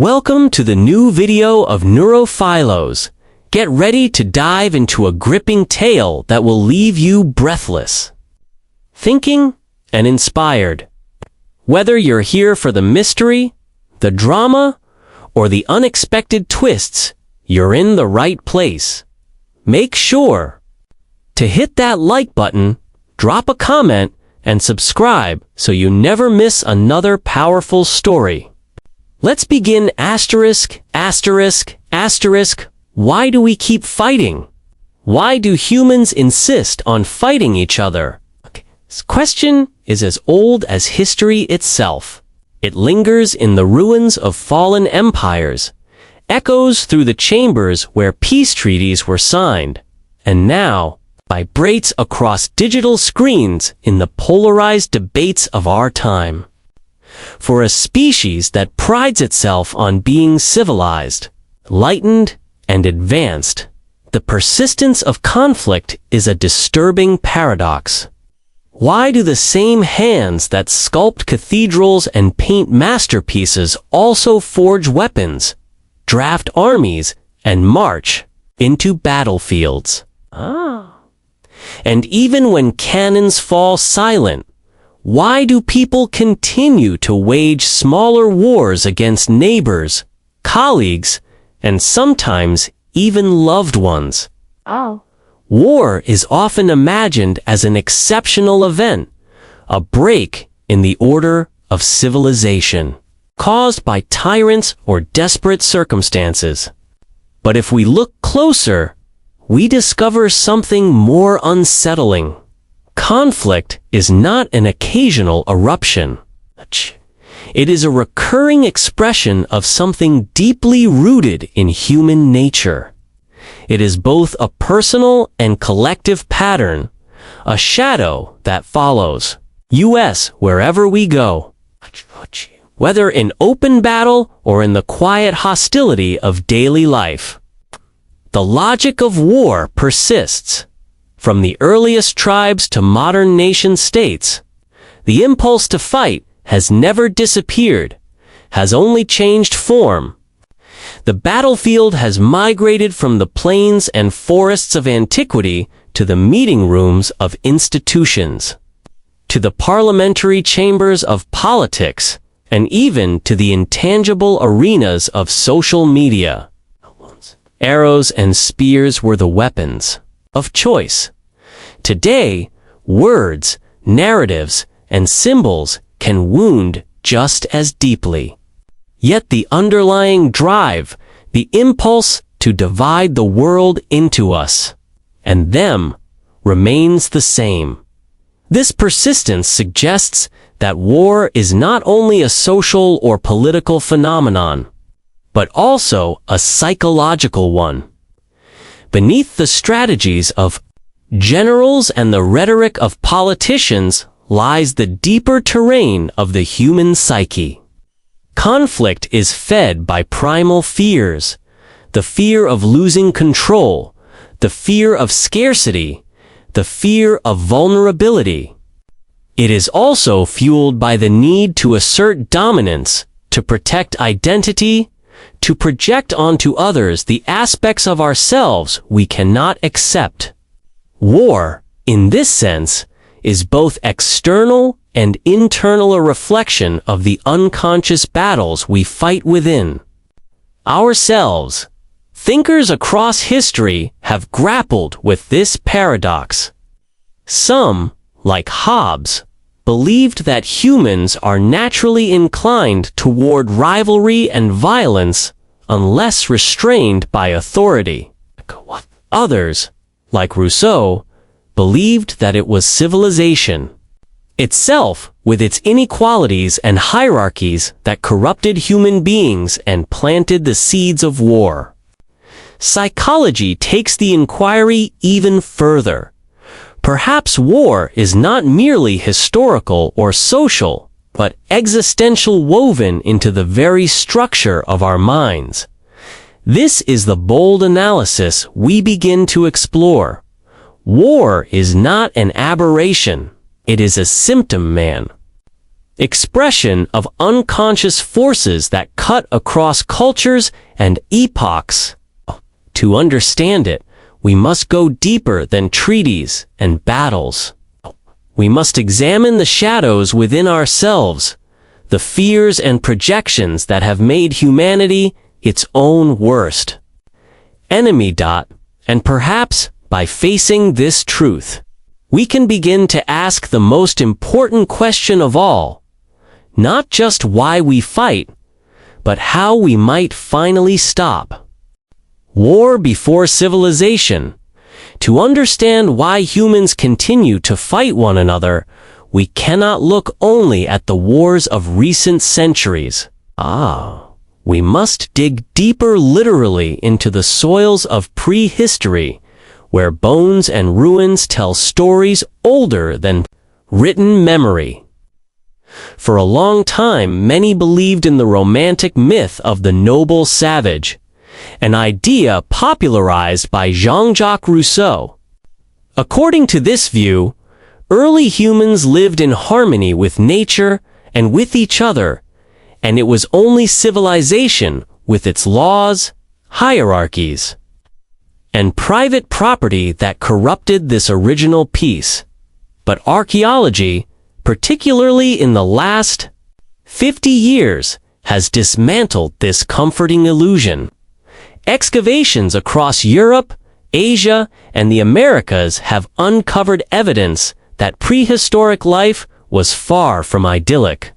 Welcome to the new video of NeuroPhilos. Get ready to dive into a gripping tale that will leave you breathless, thinking, and inspired. Whether you're here for the mystery, the drama, or the unexpected twists, you're in the right place. Make sure to hit that like button, drop a comment, and subscribe so you never miss another powerful story. Let's begin asterisk. Why do we keep fighting? Why do humans insist on fighting each other? This question is as old as history itself. It lingers in the ruins of fallen empires, echoes through the chambers where peace treaties were signed, and now vibrates across digital screens in the polarized debates of our time. For a species that prides itself on being civilized, enlightened, and advanced, the persistence of conflict is a disturbing paradox. Why do the same hands that sculpt cathedrals and paint masterpieces also forge weapons, draft armies, and march into battlefields? And even when cannons fall silent, why do people continue to wage smaller wars against neighbors, colleagues, and sometimes even loved ones? War is often imagined as an exceptional event, a break in the order of civilization, caused by tyrants or desperate circumstances. But if we look closer, we discover something more unsettling. Conflict is not an occasional eruption. It is a recurring expression of something deeply rooted in human nature. It is both a personal and collective pattern, a shadow that follows us wherever we go, whether in open battle or in the quiet hostility of daily life. The logic of war persists. From the earliest tribes to modern nation-states, the impulse to fight has never disappeared, has only changed form. The battlefield has migrated from the plains and forests of antiquity to the meeting rooms of institutions, to the parliamentary chambers of politics, and even to the intangible arenas of social media. Arrows and spears were the weapons of choice. Today, words, narratives, and symbols can wound just as deeply. Yet the underlying drive, the impulse to divide the world into us and them, remains the same. This persistence suggests that war is not only a social or political phenomenon, but also a psychological one. Beneath the strategies of generals and the rhetoric of politicians lies the deeper terrain of the human psyche. Conflict is fed by primal fears, the fear of losing control, the fear of scarcity, the fear of vulnerability. It is also fueled by the need to assert dominance, to protect identity, to project onto others the aspects of ourselves we cannot accept. War, in this sense, is both external and internal a reflection of the unconscious battles we fight within ourselves. Thinkers across history have grappled with this paradox. Some, like Hobbes, believed that humans are naturally inclined toward rivalry and violence unless restrained by authority. Others, like Rousseau, believed that it was civilization itself, with its inequalities and hierarchies, that corrupted human beings and planted the seeds of war. Psychology takes the inquiry even further. Perhaps war is not merely historical or social, but existential, woven into the very structure of our minds. This is the bold analysis we begin to explore. War is not an aberration, it is a symptom, man. expression of unconscious forces that cut across cultures and epochs. To understand it, we must go deeper than treaties and battles. We must examine the shadows within ourselves, the fears and projections that have made humanity its own worst enemy. And perhaps, by facing this truth, we can begin to ask the most important question of all, not just why we fight, but how we might finally stop. War before civilization. To understand why humans continue to fight one another, we cannot look only at the wars of recent centuries. We must dig deeper literally into the soils of prehistory, where bones and ruins tell stories older than written memory. For a long time, many believed in the romantic myth of the noble savage, an idea popularized by Jean-Jacques Rousseau. According to this view, early humans lived in harmony with nature and with each other, and it was only civilization, with its laws, hierarchies, and private property that corrupted this original peace. But archaeology, particularly in the last 50 years, has dismantled this comforting illusion. Excavations across Europe, Asia, and the Americas have uncovered evidence that prehistoric life was far from idyllic.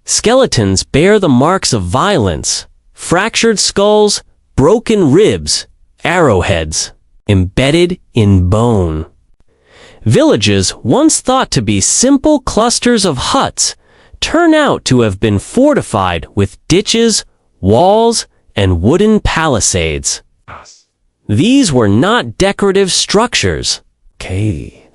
Skeletons bear the marks of violence, fractured skulls, broken ribs, arrowheads, embedded in bone. Villages once thought to be simple clusters of huts turn out to have been fortified with ditches, walls, and wooden palisades. These were not decorative structures.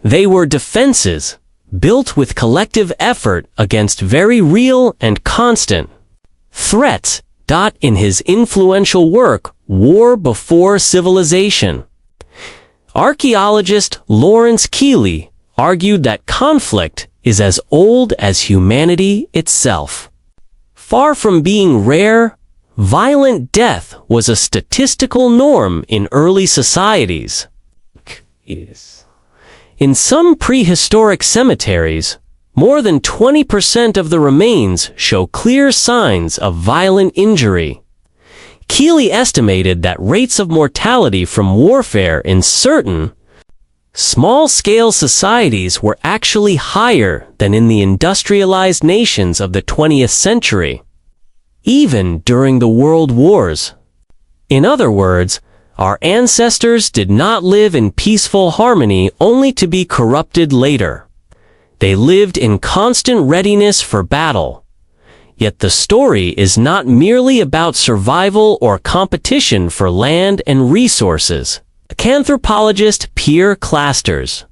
They were defenses, built with collective effort against very real and constant threats. In his influential work, War Before Civilization, archaeologist Lawrence Keeley argued that conflict is as old as humanity itself. Far from being rare, violent death was a statistical norm in early societies. In some prehistoric cemeteries, more than 20% of the remains show clear signs of violent injury. Keeley estimated that rates of mortality from warfare in certain small-scale societies were actually higher than in the industrialized nations of the 20th century, even during the World Wars. In other words, our ancestors did not live in peaceful harmony only to be corrupted later. They lived in constant readiness for battle. Yet the story is not merely about survival or competition for land and resources. Anthropologist Pierre Clasters,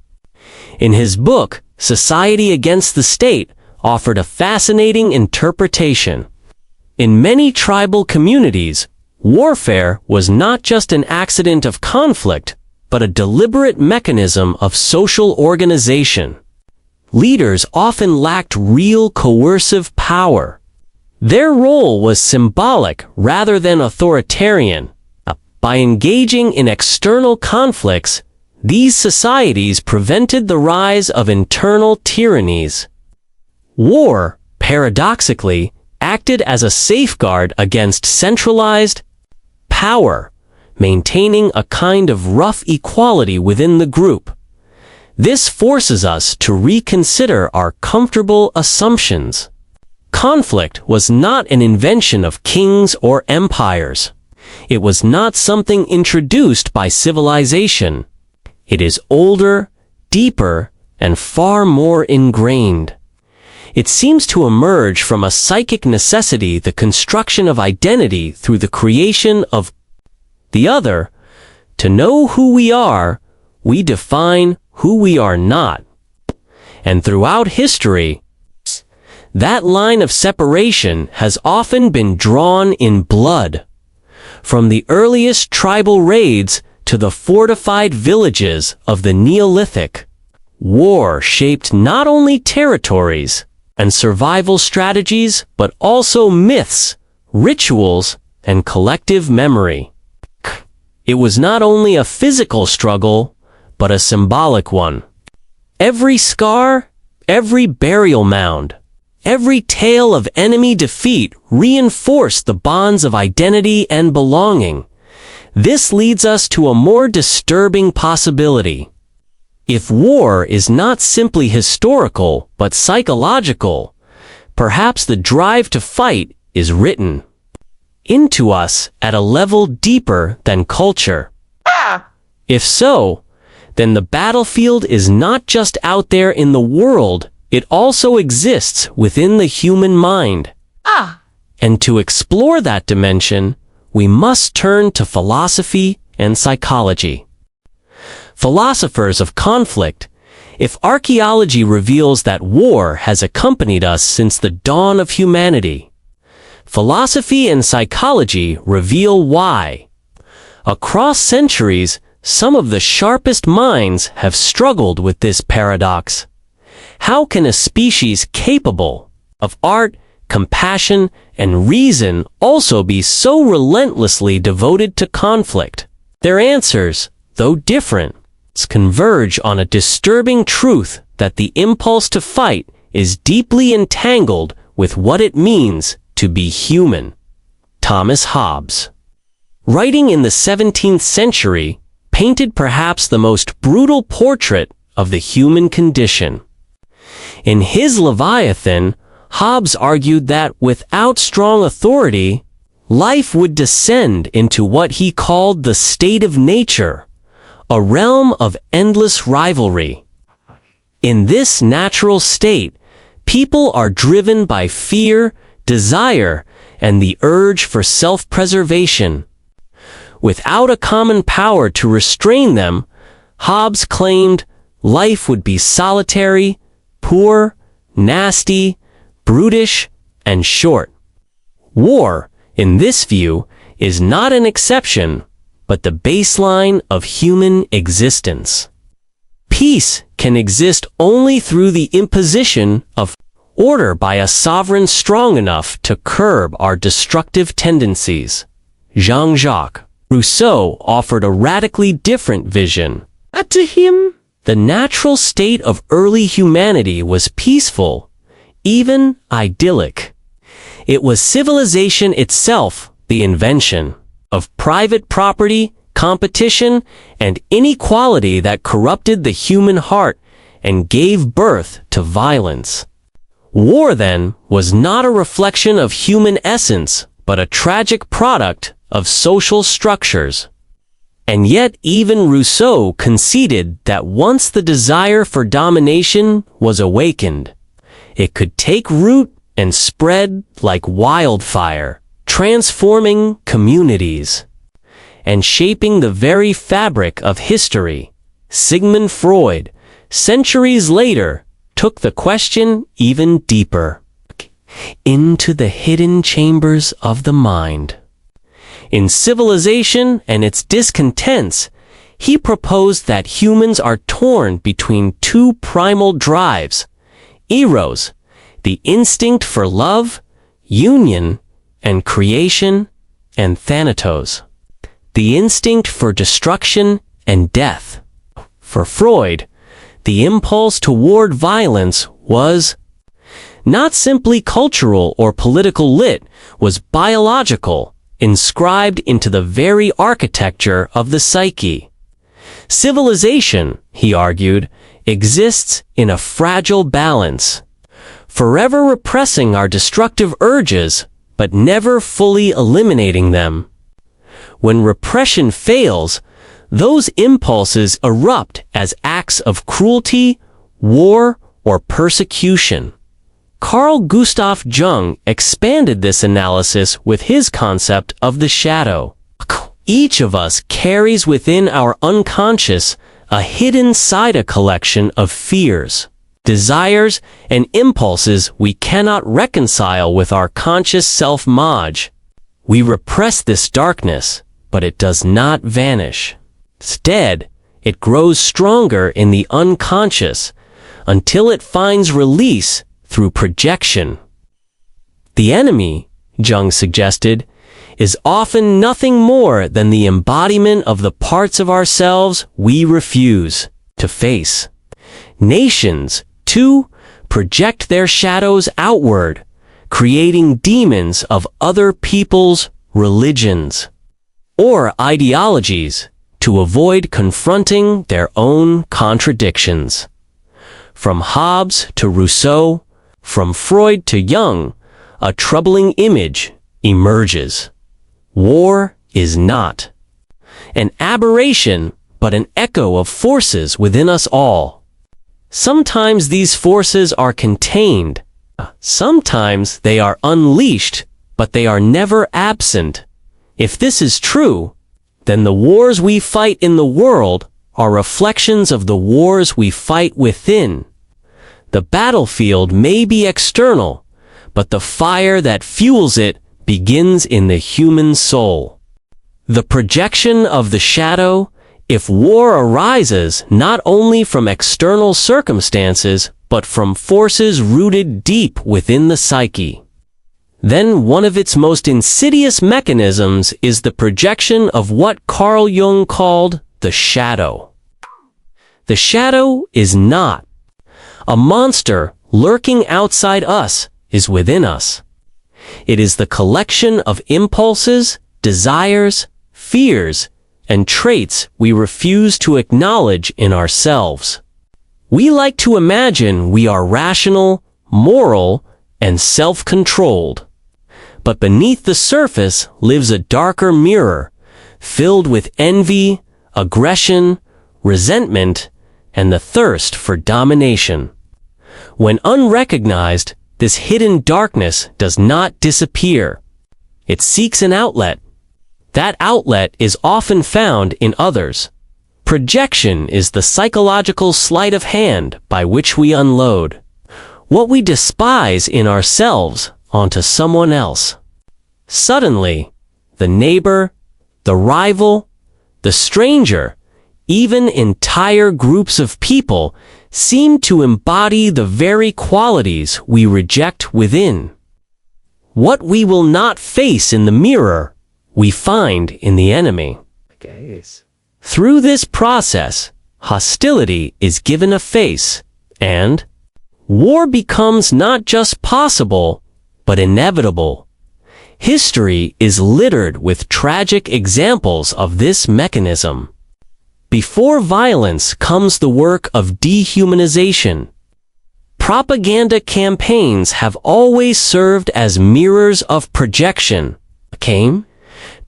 in his book, Society Against the State, offered a fascinating interpretation. In many tribal communities, warfare was not just an accident of conflict, but a deliberate mechanism of social organization. Leaders often lacked real coercive power. Their role was symbolic rather than authoritarian. By engaging in external conflicts, these societies prevented the rise of internal tyrannies. War, paradoxically, acted as a safeguard against centralized power, maintaining a kind of rough equality within the group. This forces us to reconsider our comfortable assumptions. Conflict was not an invention of kings or empires. It was not something introduced by civilization. It is older, deeper, and far more ingrained. It seems to emerge from a psychic necessity, the construction of identity through the creation of the other. To know who we are, we define who we are not. And throughout history, that line of separation has often been drawn in blood. From the earliest tribal raids to the fortified villages of the Neolithic, war shaped not only territories, and survival strategies, but also myths, rituals, and collective memory. It was not only a physical struggle, but a symbolic one. Every scar, every burial mound, every tale of enemy defeat reinforced the bonds of identity and belonging. This leads us to a more disturbing possibility. If war is not simply historical but psychological, perhaps the drive to fight is written into us at a level deeper than culture. If so, then the battlefield is not just out there in the world, it also exists within the human mind. And to explore that dimension, we must turn to philosophy and psychology. Philosophers of conflict, if archaeology reveals that war has accompanied us since the dawn of humanity, philosophy and psychology reveal why. Across centuries, some of the sharpest minds have struggled with this paradox. How can a species capable of art, compassion, and reason also be so relentlessly devoted to conflict? Their answers, though different, converge on a disturbing truth that the impulse to fight is deeply entangled with what it means to be human. Thomas Hobbes, writing in the 17th century, painted perhaps the most brutal portrait of the human condition. In his Leviathan, Hobbes argued that without strong authority, life would descend into what he called the state of nature, a realm of endless rivalry. In this natural state, people are driven by fear, desire, and the urge for self-preservation. Without a common power to restrain them, Hobbes claimed life would be solitary, poor, nasty, brutish, and short. War, in this view, is not an exception, but the baseline of human existence. Peace can exist only through the imposition of order by a sovereign strong enough to curb our destructive tendencies. Jean-Jacques Rousseau offered a radically different vision. To him, the natural state of early humanity was peaceful, even idyllic. It was civilization itself, the invention of private property, competition, and inequality that corrupted the human heart and gave birth to violence. War, then, was not a reflection of human essence, but a tragic product of social structures. And yet even Rousseau conceded that once the desire for domination was awakened, it could take root and spread like wildfire, transforming communities and shaping the very fabric of history. Sigmund Freud, centuries later, took the question even deeper, into the hidden chambers of the mind. In Civilization and its Discontents, he proposed that humans are torn between two primal drives: eros, the instinct for love, union, and creation, and thanatos, the instinct for destruction and death. For Freud, the impulse toward violence was not simply cultural or political, it was biological, inscribed into the very architecture of the psyche. Civilization, he argued, exists in a fragile balance, forever repressing our destructive urges, but never fully eliminating them. When repression fails, those impulses erupt as acts of cruelty, war, or persecution. Carl Gustav Jung expanded this analysis with his concept of the shadow. Each of us carries within our unconscious a hidden side, a collection of fears, desires, and impulses we cannot reconcile with our conscious self-image. We repress this darkness, but it does not vanish. Instead, it grows stronger in the unconscious until it finds release through projection. The enemy, Jung suggested, is often nothing more than the embodiment of the parts of ourselves we refuse to face. Nations, too, project their shadows outward, creating demons of other people's religions or ideologies to avoid confronting their own contradictions. From Hobbes to Rousseau, from Freud to Jung, a troubling image emerges. War is not an aberration, but an echo of forces within us all. Sometimes these forces are contained. Sometimes they are unleashed, but they are never absent. If this is true, then the wars we fight in the world are reflections of the wars we fight within. The battlefield may be external, but the fire that fuels it begins in the human soul. The projection of the shadow, if war arises not only from external circumstances, but from forces rooted deep within the psyche, then one of its most insidious mechanisms is the projection of what Carl Jung called the shadow. The shadow is not a monster lurking outside us, is within us. It is the collection of impulses, desires, fears, and traits we refuse to acknowledge in ourselves. We like to imagine we are rational, moral, and self-controlled. But beneath the surface lives a darker mirror, filled with envy, aggression, resentment, and the thirst for domination. When unrecognized, this hidden darkness does not disappear. It seeks an outlet. That outlet is often found in others. Projection is the psychological sleight of hand by which we unload what we despise in ourselves onto someone else. Suddenly, the neighbor, the rival, the stranger, even entire groups of people seem to embody the very qualities we reject within. What we will not face in the mirror, we find in the enemy. Through this process, hostility is given a face, and war becomes not just possible, but inevitable. History is littered with tragic examples of this mechanism. Before violence comes the work of dehumanization. Propaganda campaigns have always served as mirrors of projection,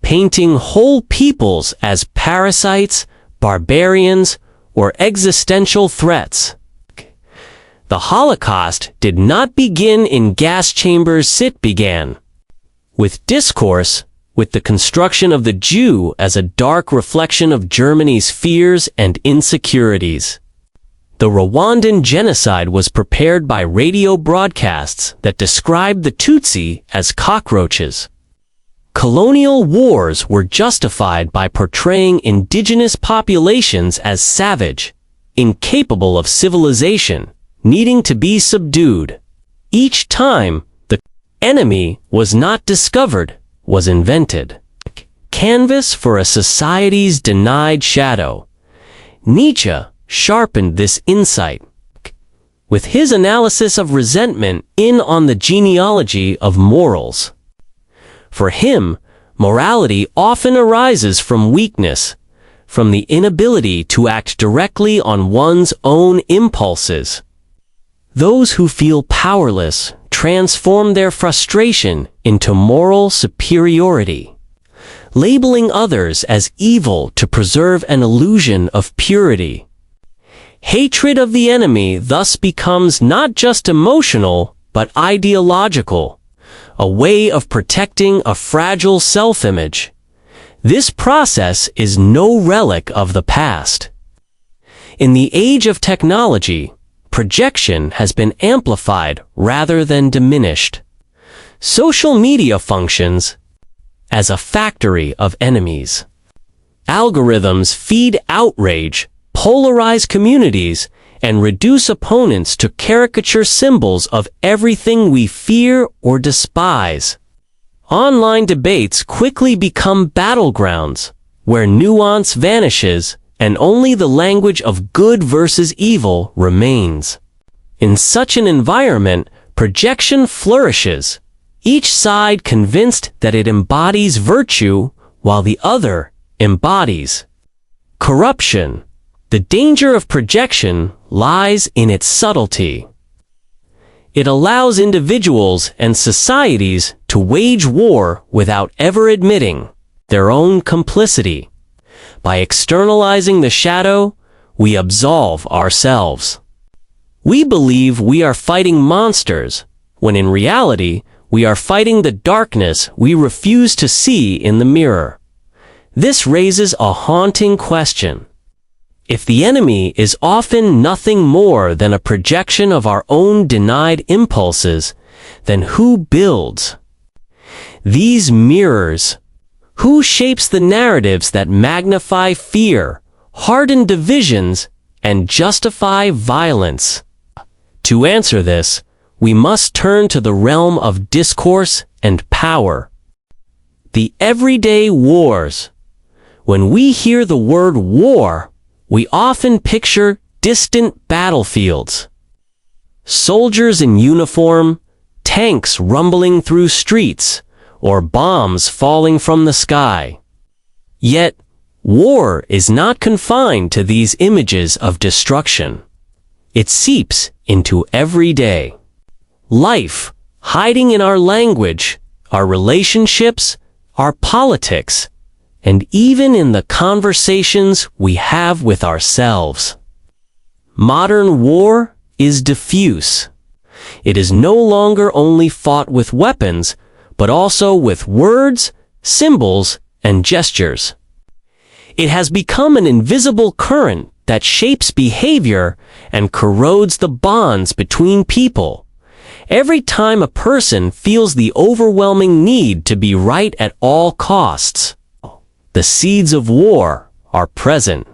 painting whole peoples as parasites, barbarians, or existential threats. The Holocaust did not begin in gas chambers. It began with discourse, with the construction of the Jew as a dark reflection of Germany's fears and insecurities. The Rwandan genocide was prepared by radio broadcasts that described the Tutsi as cockroaches. Colonial wars were justified by portraying indigenous populations as savage, incapable of civilization, needing to be subdued. Each time, the enemy was not discovered, was invented. Canvas for a society's denied shadow. Nietzsche sharpened this insight with his analysis of resentment on the genealogy of morals. For him, morality often arises from weakness, from the inability to act directly on one's own impulses. Those who feel powerless transform their frustration into moral superiority, labeling others as evil to preserve an illusion of purity. Hatred of the enemy thus becomes not just emotional, but ideological, a way of protecting a fragile self-image. This process is no relic of the past. In the age of technology, projection has been amplified rather than diminished. Social media functions as a factory of enemies. Algorithms feed outrage, polarize communities, and reduce opponents to caricature symbols of everything we fear or despise. Online debates quickly become battlegrounds, where nuance vanishes and only the language of good versus evil remains. In such an environment, projection flourishes, each side convinced that it embodies virtue while the other embodies corruption. The danger of projection lies in its subtlety. It allows individuals and societies to wage war without ever admitting their own complicity. By externalizing the shadow, we absolve ourselves. We believe we are fighting monsters, when in reality, we are fighting the darkness we refuse to see in the mirror. This raises a haunting question. If the enemy is often nothing more than a projection of our own denied impulses, then who builds these mirrors? Who shapes the narratives that magnify fear, harden divisions, and justify violence? To answer this, we must turn to the realm of discourse and power. The everyday wars. When we hear the word war, we often picture distant battlefields. Soldiers in uniform, tanks rumbling through streets, or bombs falling from the sky. Yet, war is not confined to these images of destruction. It seeps into everyday life, hiding in our language, our relationships, our politics, and even in the conversations we have with ourselves. Modern war is diffuse. It is no longer only fought with weapons, but also with words, symbols, and gestures. It has become an invisible current that shapes behavior and corrodes the bonds between people. Every time a person feels the overwhelming need to be right at all costs, the seeds of war are present.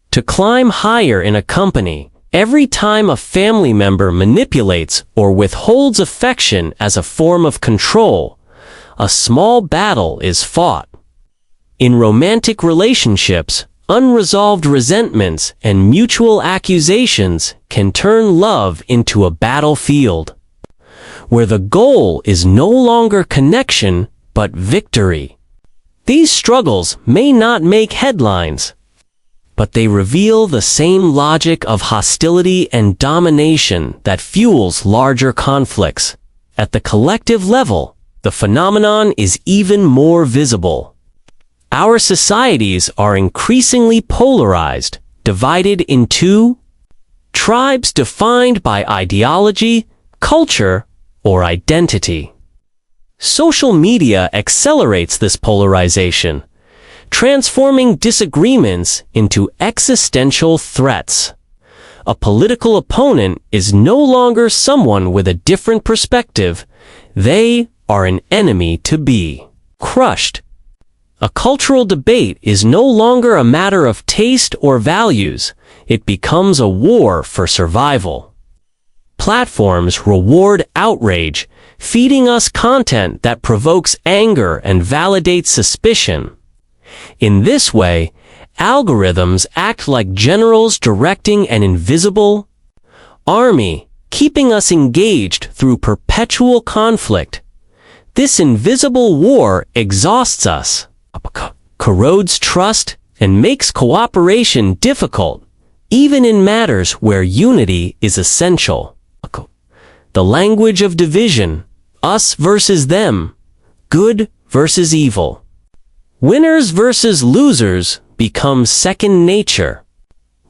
To climb higher in a company, every time a family member manipulates or withholds affection as a form of control, a small battle is fought. In romantic relationships, unresolved resentments and mutual accusations can turn love into a battlefield, where the goal is no longer connection but victory. These struggles may not make headlines, but they reveal the same logic of hostility and domination that fuels larger conflicts. At the collective level, the phenomenon is even more visible. Our societies are increasingly polarized, divided into tribes defined by ideology, culture, or identity. Social media accelerates this polarization, transforming disagreements into existential threats. A political opponent is no longer someone with a different perspective. They are an enemy to be crushed. A cultural debate is no longer a matter of taste or values. It becomes a war for survival. Platforms reward outrage, feeding us content that provokes anger and validates suspicion. In this way, algorithms act like generals directing an invisible army, keeping us engaged through perpetual conflict. This invisible war exhausts us, corrodes trust, and makes cooperation difficult, even in matters where unity is essential. The language of division, us versus them, good versus evil. Winners versus losers become second nature.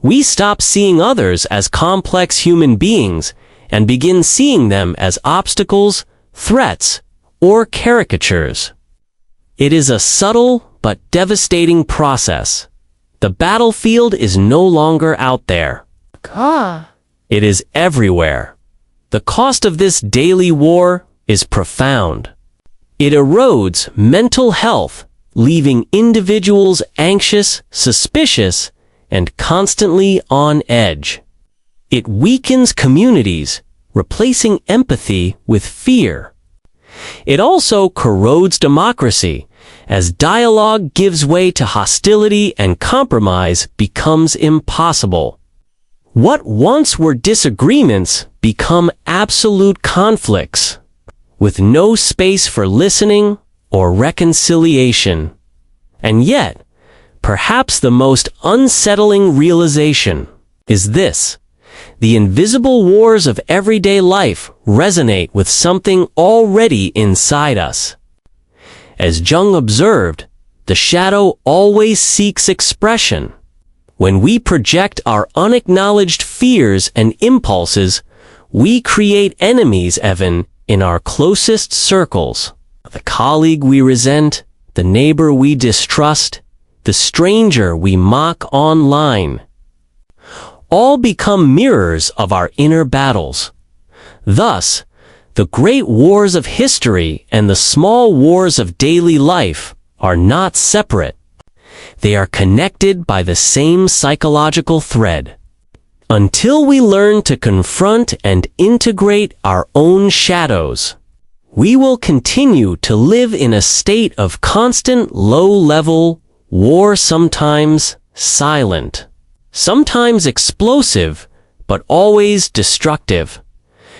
We stop seeing others as complex human beings and begin seeing them as obstacles, threats, or caricatures. It is a subtle but devastating process. The battlefield is no longer out there. It is everywhere. The cost of this daily war is profound. It erodes mental health, leaving individuals anxious, suspicious, and constantly on edge. It weakens communities, replacing empathy with fear. It also corrodes democracy, as dialogue gives way to hostility and compromise becomes impossible. What once were disagreements become absolute conflicts, with no space for listening or reconciliation. And yet, perhaps the most unsettling realization is this: the invisible wars of everyday life resonate with something already inside us. As Jung observed, the shadow always seeks expression. When we project our unacknowledged fears and impulses, we create enemies even in our closest circles. The colleague we resent, the neighbor we distrust, the stranger we mock online. All become mirrors of our inner battles. Thus, the great wars of history and the small wars of daily life are not separate. They are connected by the same psychological thread. Until we learn to confront and integrate our own shadows, we will continue to live in a state of constant low-level war, sometimes silent, sometimes explosive, but always destructive.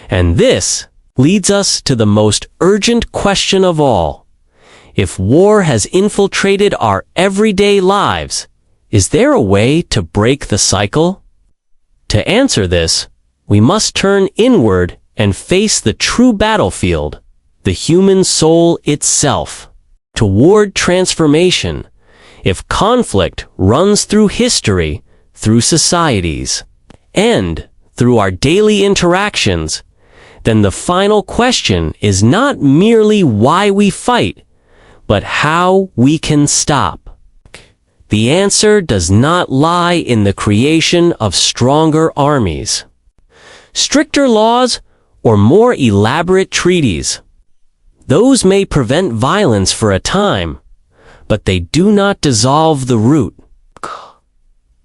And this leads us to the most urgent question of all. If war has infiltrated our everyday lives, is there a way to break the cycle? To answer this, we must turn inward and face the true battlefield, the human soul itself. Toward transformation, if conflict runs through history, through societies, and through our daily interactions, then the final question is not merely why we fight, but how we can stop. The answer does not lie in the creation of stronger armies, stricter laws, or more elaborate treaties. Those may prevent violence for a time, but they do not dissolve the root.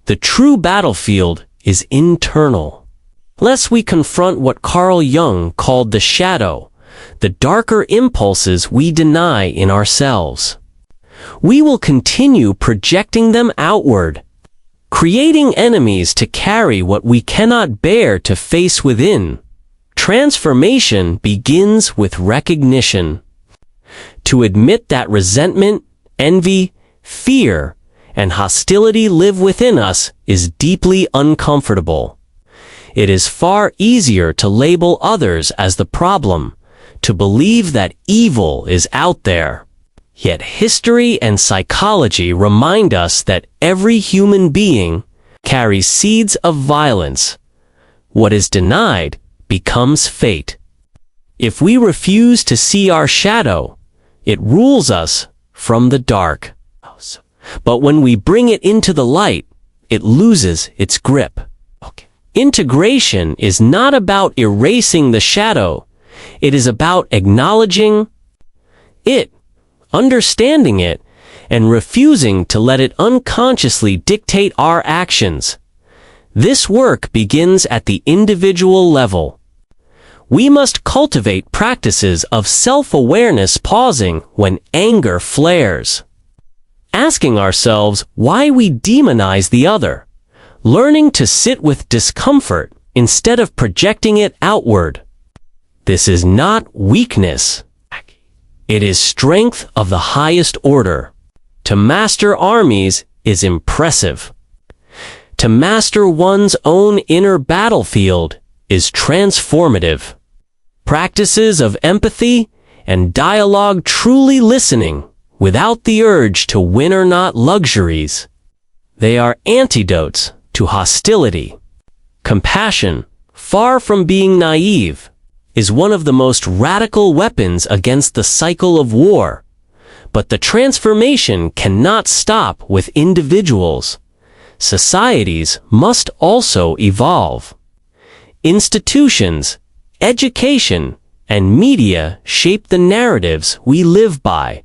The true battlefield is internal. Lest we confront what Carl Jung called the shadow, the darker impulses we deny in ourselves, we will continue projecting them outward, creating enemies to carry what we cannot bear to face within. Transformation begins with recognition. To admit that resentment, envy, fear, and hostility live within us is deeply uncomfortable. It is far easier to label others as the problem, to believe that evil is out there. Yet history and psychology remind us that every human being carries seeds of violence. What is denied becomes fate. If we refuse to see our shadow, it rules us from the dark. But when we bring it into the light, it loses its grip. Integration is not about erasing the shadow. It is about acknowledging it, understanding it, and refusing to let it unconsciously dictate our actions. This work begins at the individual level. We must cultivate practices of self-awareness, pausing when anger flares, asking ourselves why we demonize the other, learning to sit with discomfort instead of projecting it outward. This is not weakness. It is strength of the highest order. To master armies is impressive. To master one's own inner battlefield is transformative. Practices of empathy and dialogue, truly listening, without the urge to win are not luxuries. They are antidotes to hostility. Compassion, far from being naive, is one of the most radical weapons against the cycle of war. But the transformation cannot stop with individuals. Societies must also evolve. Institutions, education, and media shape the narratives we live by.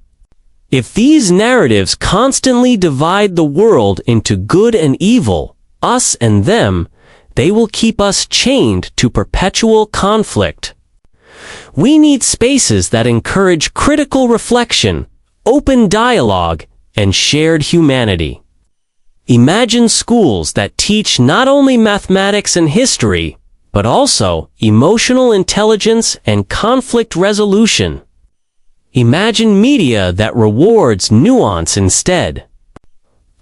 If these narratives constantly divide the world into good and evil, us and them, they will keep us chained to perpetual conflict. We need spaces that encourage critical reflection, open dialogue, and shared humanity. Imagine schools that teach not only mathematics and history, but also emotional intelligence and conflict resolution. Imagine media that rewards nuance instead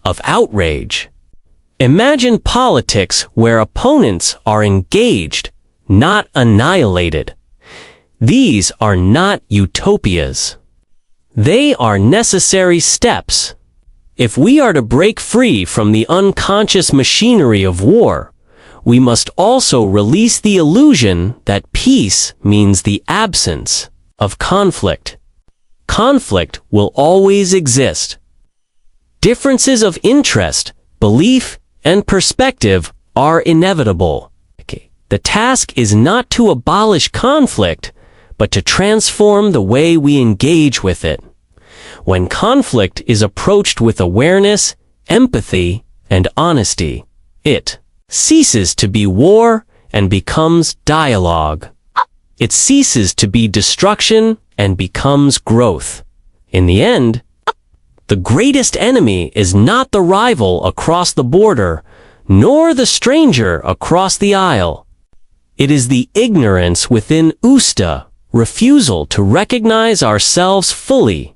of outrage. Imagine politics where opponents are engaged, not annihilated. These are not utopias. They are necessary steps. If we are to break free from the unconscious machinery of war, we must also release the illusion that peace means the absence of conflict. Conflict will always exist. Differences of interest, belief, and perspective are inevitable. The task is not to abolish conflict, but to transform the way we engage with it. When conflict is approached with awareness, empathy, and honesty, it ceases to be war and becomes dialogue. It ceases to be destruction and becomes growth. In the end, the greatest enemy is not the rival across the border, nor the stranger across the aisle. It is the ignorance within Usta, refusal to recognize ourselves fully.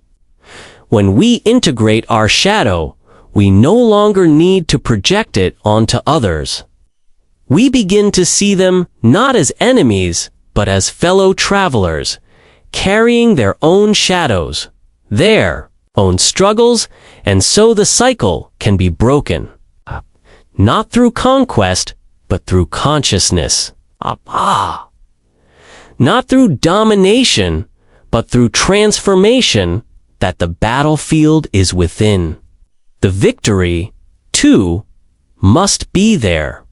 When we integrate our shadow, we no longer need to project it onto others. We begin to see them not as enemies, but as fellow travelers, carrying their own shadows, their own struggles, and so the cycle can be broken. Not through conquest, but through consciousness. Not through domination, but through transformation, that the battlefield is within. The victory, too, must be there.